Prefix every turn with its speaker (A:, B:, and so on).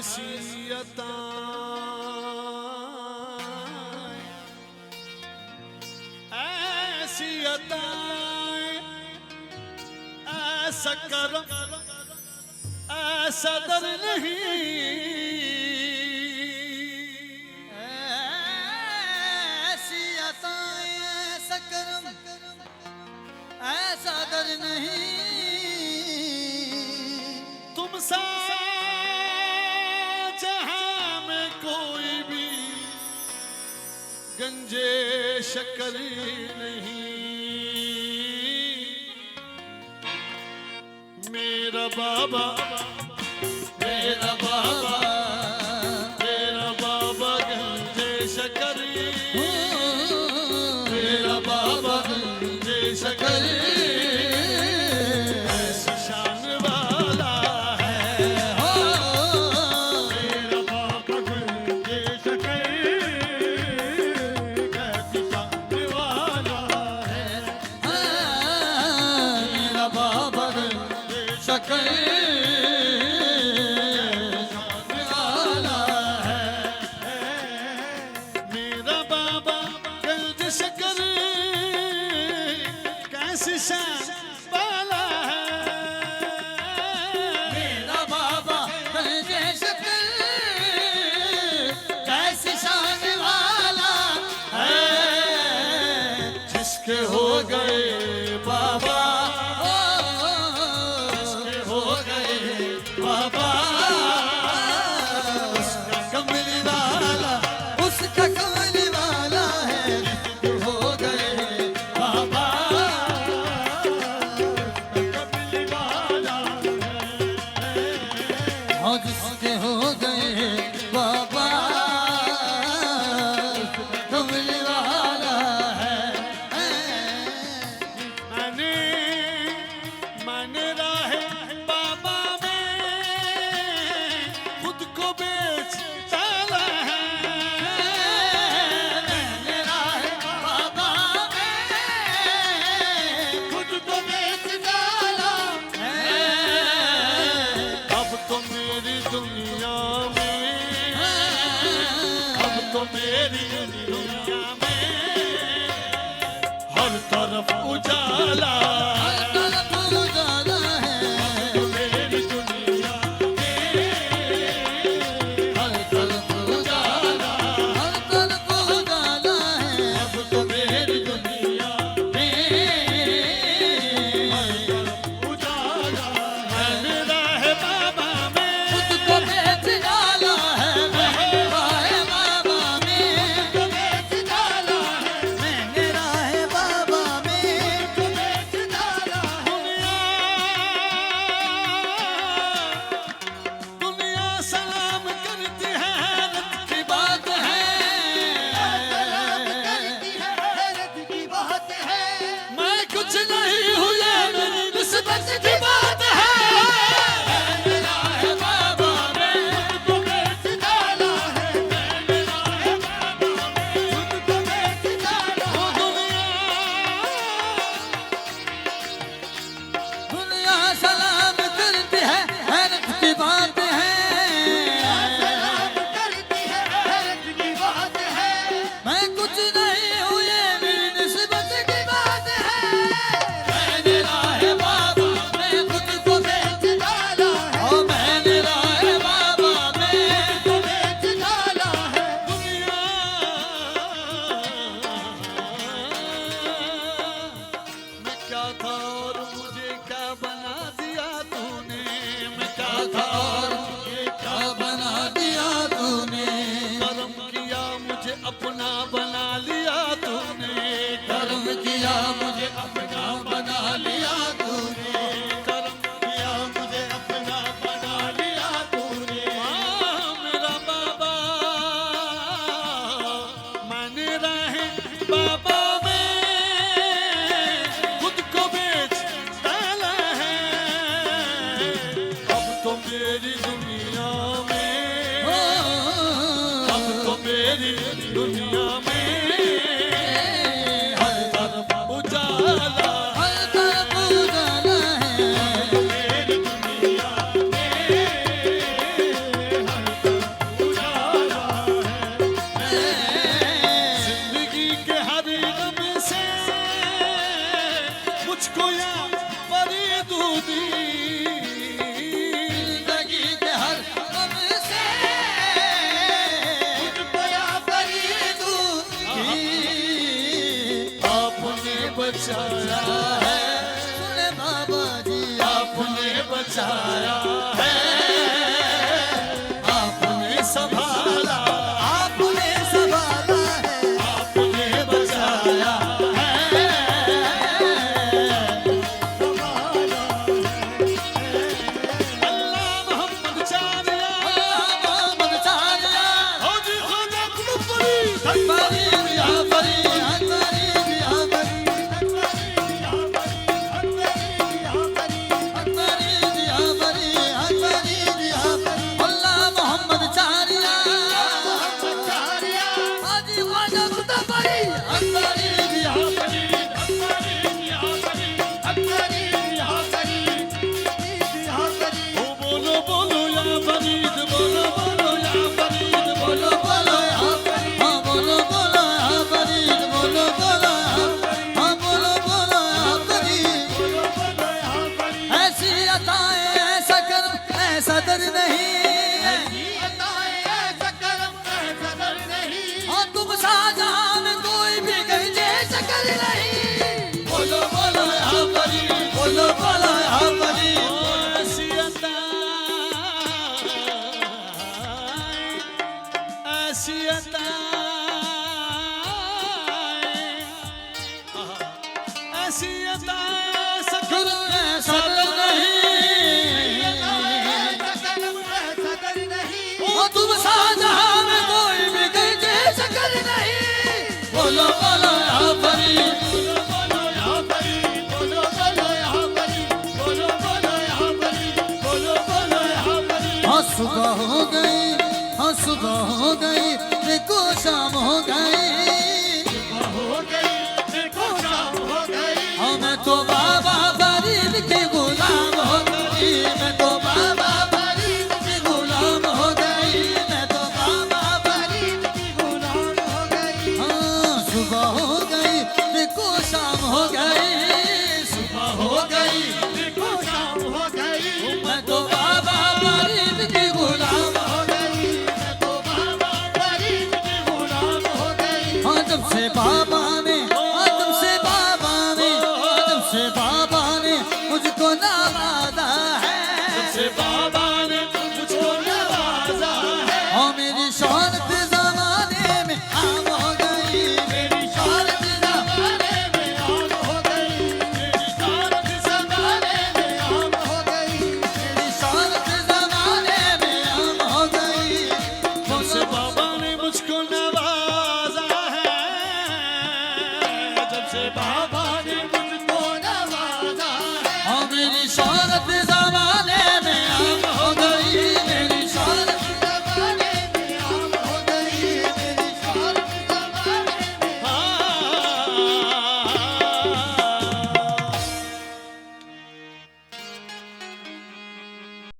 A: ऐसी अताएं, ऐसा करम, ऐसा दर नहीं,
B: ऐसी अताएं, ऐसा करम, ऐसा दर नहीं।
A: तुम सा जहां में कोई भी गंजे शक्कर नहीं। मेरा बाबा, मेरा बाबा, मेरा बाबा गंजे शक्कर, मेरा बाबा गंजे शक्कर, ऐसी शान वाला है। मेरा बाबा गंजे शक्कर, कैसी शान वाला है।
B: मेरा बाबा गंजे शक्कर वाला है।
A: मेरा बाबा गंजे शक्कर कैसी शान वाला है।
B: मेरा बाबा गंजे शक्कर कैसी शान वाला है।
A: जिसके हो गए बाबा, जिसके हो गए बाबा, उसका कमल वाला,
B: उसका कमल वाला है।
A: हो गए बाबा, कमल वाला है।
B: और जिसके हो गए बाबा कमल वाला है।
A: मैंने राहे बाबा में खुद को बेच डाला है।
B: मैंने राह बाबा में खुद को बेच डाला है।
A: अब तो मेरी दुनिया में, अब तो मेरी दुनिया में हर तरफ उजाला
B: हर
A: है।
B: तरफ उजाला है।
A: तो मेरी दुनिया में
B: हर तरफ उजाला, हर तरफ उजाला है।
A: अब तो मेरी दुनिया उजाला है। मेरा है बाबा में
B: खुद को बेच डाला है। मैंने राह बाबा में
A: बेच डाला है।
B: मैंने राह बाबा में
A: बेच डाला बचाया है,
B: सुने बाबा जी
A: आपने बचाया है, आपने संभाला,
B: आपने संभाला है,
A: आपने बचाया है, संभाला है। अल्लाह मोहम्मद चालिया,
B: मोहम्मद चालिया
A: हौजी ख्वाजा कुतुबरी,
B: फरीद या फरीद फरीद या फरीद फरीद या फरीद फरीद या फरीद अल्लाह मोहम्मद चालिया हाजी ख्वाजा कुतुबरी फरीद या
A: बोलो बोलो या फरीद, बोलो बोलो या फरीद, बोलो
B: बोलो या हाँ बोलो बोलो या फरीद बोलो बोलो हाँ बोलो बोलो या फरीद ऐसी अताएं ऐसा कर्म ऐसा दर नहीं हाँ तुम शाहजहां में कोई भी कहीं जैसा कर नहीं बोलो बोलो या फरीद बोलो बोलो या फरीद
A: ऐसी अताएं, ऐसी अताएं, ऐसी अताएं सकर
B: ऐसा दर नहीं वो तुम शाहजहां में कोई भी कहीं जैसा कर नहीं बोलो बोलो या फरीद हाँ सुबह हो गई हाँ सुबह हो गई देखो शाम हो गई हाँ मैं तो बाबा फरीद की गुलाम हो गई मैं तो